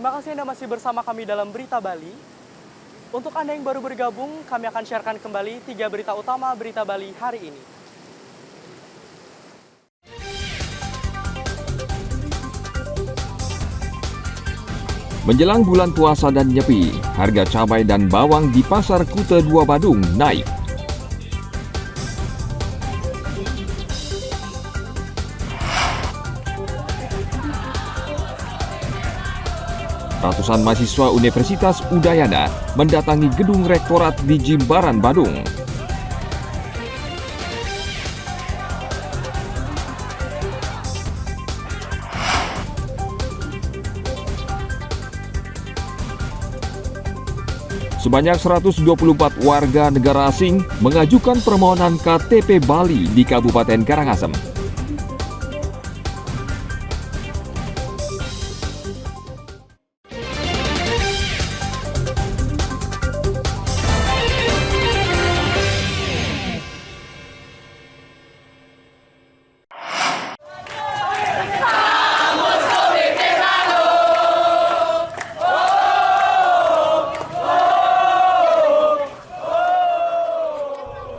Terima kasih Anda masih bersama kami dalam Berita Bali. Untuk Anda yang baru bergabung, kami akan siarkan kembali 3 berita utama Berita Bali hari ini. Menjelang bulan puasa dan nyepi, harga cabai dan bawang di Pasar Kuta 2 Badung naik. Ratusan mahasiswa Universitas Udayana mendatangi gedung rektorat di Jimbaran, Badung. Sebanyak 124 warga negara asing mengajukan permohonan KTP Bali di Kabupaten Karangasem.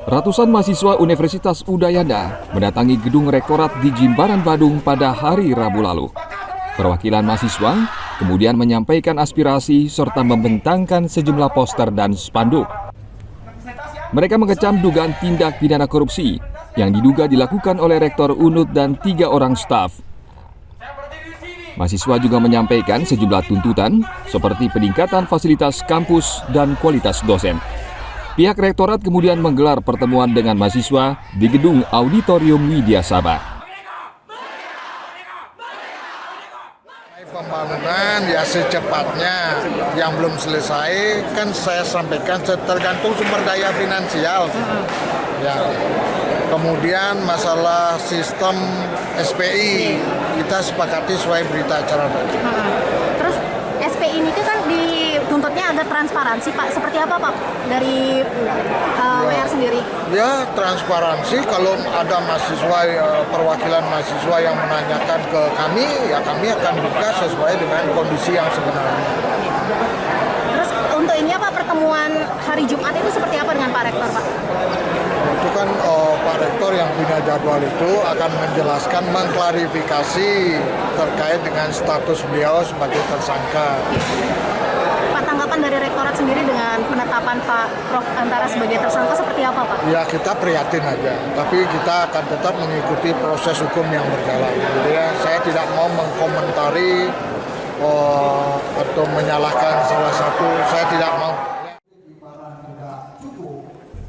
Ratusan mahasiswa Universitas Udayana mendatangi gedung rektorat di Jimbaran, Badung pada hari Rabu lalu. Perwakilan mahasiswa kemudian menyampaikan aspirasi serta membentangkan sejumlah poster dan spanduk. Mereka mengecam dugaan tindak pidana korupsi yang diduga dilakukan oleh Rektor UNUD dan 3 orang staf. Mahasiswa juga menyampaikan sejumlah tuntutan seperti peningkatan fasilitas kampus dan kualitas dosen. Pihak rektorat kemudian menggelar pertemuan dengan mahasiswa di gedung Auditorium Widya Sabah. Pembangunan ya secepatnya, yang belum selesai kan saya sampaikan tergantung sumber daya finansial. Ya. Kemudian masalah sistem SPI kita sepakati sesuai berita acara tadi. Terus SPI ini kan dituntutnya ada transparansi, Pak. Seperti apa, Pak, dari WR sendiri? Ya, transparansi. Kalau ada mahasiswa, perwakilan mahasiswa yang menanyakan ke kami, ya kami akan buka sesuai dengan kondisi yang sebenarnya. Terus untuk ini apa, pertemuan hari Jumat itu seperti apa dengan Pak Rektor, Pak? Itu kan Pak Rektor yang punya jadwal itu akan menjelaskan, mengklarifikasi terkait dengan status beliau sebagai tersangka. Pak, tanggapan dari Rektorat sendiri dengan penetapan Pak Prof. Antara sebagai tersangka seperti apa, Pak? Ya, kita prihatin aja, tapi kita akan tetap mengikuti proses hukum yang berjalan. Jadi ya, saya tidak mau mengkomentari atau menyalahkan salah satu, saya tidak mau.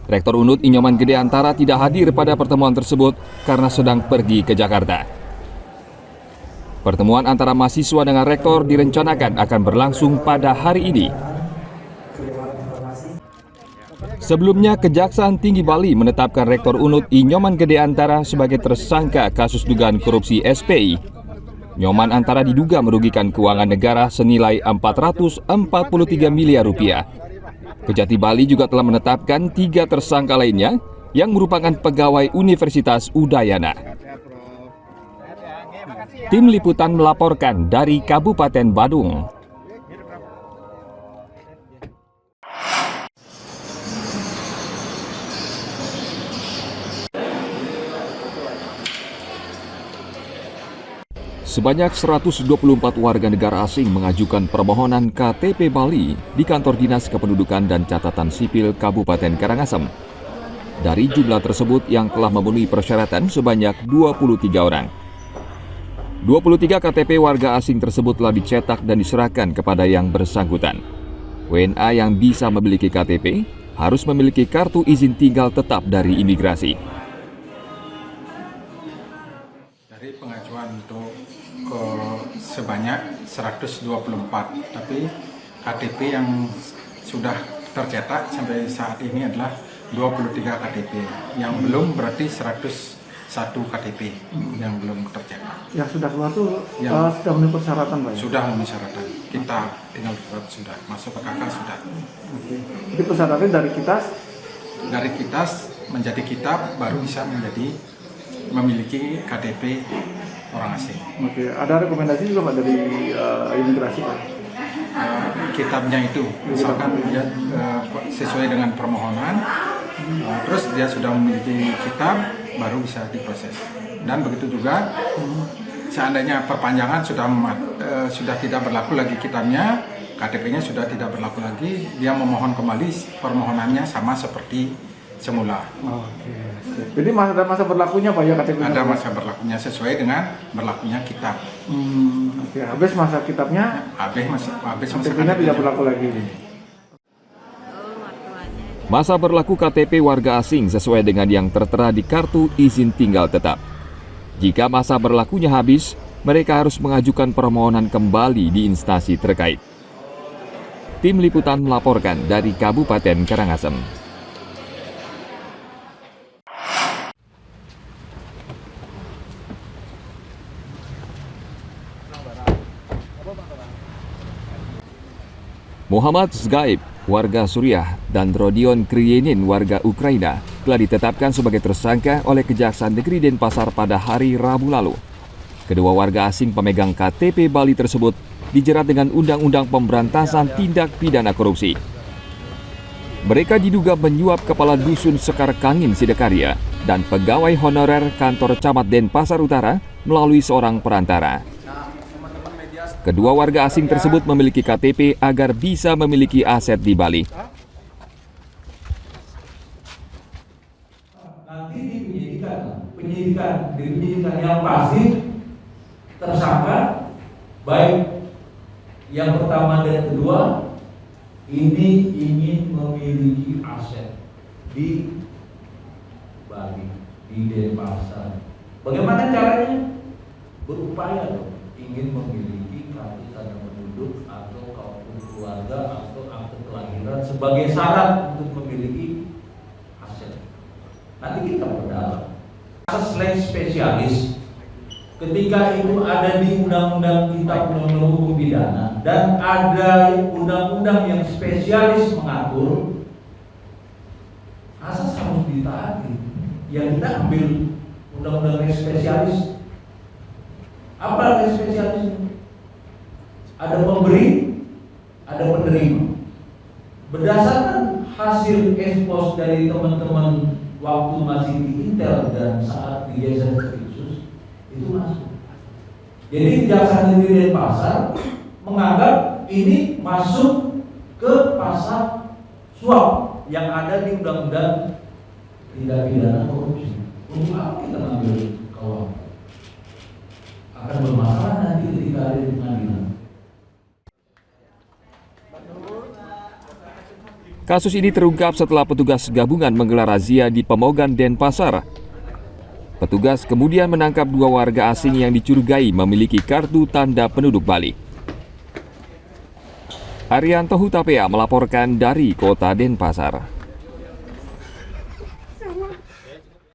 Rektor UNUD Inyoman Gede Antara tidak hadir pada pertemuan tersebut karena sedang pergi ke Jakarta. Pertemuan antara mahasiswa dengan rektor direncanakan akan berlangsung pada hari ini. Sebelumnya, Kejaksaan Tinggi Bali menetapkan Rektor UNUD Inyoman Gede Antara sebagai tersangka kasus dugaan korupsi SPI. Nyoman Antara diduga merugikan keuangan negara senilai 443 miliar rupiah. Kejati Bali juga telah menetapkan 3 tersangka lainnya yang merupakan pegawai Universitas Udayana. Tim Liputan melaporkan dari Kabupaten Badung. Sebanyak 124 warga negara asing mengajukan permohonan KTP Bali di Kantor Dinas Kependudukan dan Catatan Sipil Kabupaten Karangasem. Dari jumlah tersebut yang telah memenuhi persyaratan sebanyak 23 orang. 23 KTP warga asing tersebut telah dicetak dan diserahkan kepada yang bersangkutan. WNA yang bisa memiliki KTP harus memiliki kartu izin tinggal tetap dari imigrasi. Dari pengajuan untuk ke sebanyak 124, tapi KTP yang sudah tercetak sampai saat ini adalah 23 KTP. Yang belum berarti 101 KTP yang belum tercetak. Yang sudah keluar tuh sudah memenuhi persyaratan, Pak? Sudah memenuhi persyaratan. Kita tinggal sudah masuk ke KK sudah. Oke. Jadi persyaratannya dari kita? Dari kita menjadi kita baru bisa menjadi memiliki KTP orang asing. Oke, ada rekomendasi juga Pak dari imigrasi, Pak? kitabnya itu, misalkan dia sesuai dengan permohonan, terus dia sudah memiliki kitab, baru bisa diproses. Dan begitu juga seandainya perpanjangan sudah tidak berlaku lagi kitabnya, KTP-nya sudah tidak berlaku lagi, dia memohon kembali permohonannya sama seperti semula. Oke. Jadi ada masa berlakunya Pak ya KTP? Ada masa berlakunya sesuai dengan berlakunya kitab. Oke. Habis masa kitabnya, Habis masa KTP-nya tidak berlaku lagi. Masa berlaku KTP warga asing sesuai dengan yang tertera di kartu izin tinggal tetap. Jika masa berlakunya habis, mereka harus mengajukan permohonan kembali di instansi terkait. Tim Liputan melaporkan dari Kabupaten Karangasem. Muhammad Zgaib, warga Suriah, dan Rodion Krienin, warga Ukraina, telah ditetapkan sebagai tersangka oleh Kejaksaan Negeri Denpasar pada hari Rabu lalu. Kedua warga asing pemegang KTP Bali tersebut dijerat dengan Undang-Undang Pemberantasan Tindak Pidana Korupsi. Mereka diduga menyuap Kepala Dusun Sekar Kangin Sidakarya dan pegawai honorer kantor Camat Denpasar Utara melalui seorang perantara. Kedua warga asing tersebut memiliki KTP agar bisa memiliki aset di Bali. Nanti di penyidikan yang pasti tersangka, baik yang pertama dan kedua, ini ingin memiliki aset di Bali, di Denpasar. Bagaimana caranya? Berupaya dong, ingin memiliki kartu tanda penduduk atau kartu keluarga atau akte kelahiran sebagai syarat untuk memiliki aset. Nanti kita berdalam. Selain spesialis, ketika itu ada di Undang-Undang Kitab Undang-Undang Hukum Pidana dan ada undang-undang yang spesialis mengatur, asas harus ditaati. Yang kita ambil undang-undang yang spesialis. Apa yang spesialis? Ada pemberi, ada penerima. Berdasarkan hasil ekspos dari teman-teman waktu masih di Intel dan saat digeser ke Khusus, itu masuk. Jadi Kejaksaan Negeri Denpasar menganggap ini masuk ke pasal suap yang ada di Undang-Undang Tindak Pidana Korupsi. Untuk apa kita ambil KUHP? Akan bermasalah nanti ketika ada di pengadilan. Kasus ini terungkap setelah petugas gabungan menggelar razia di Pemogan Denpasar. Petugas kemudian menangkap dua warga asing yang dicurigai memiliki kartu tanda penduduk Bali. Arianto Hutapea melaporkan dari Kota Denpasar.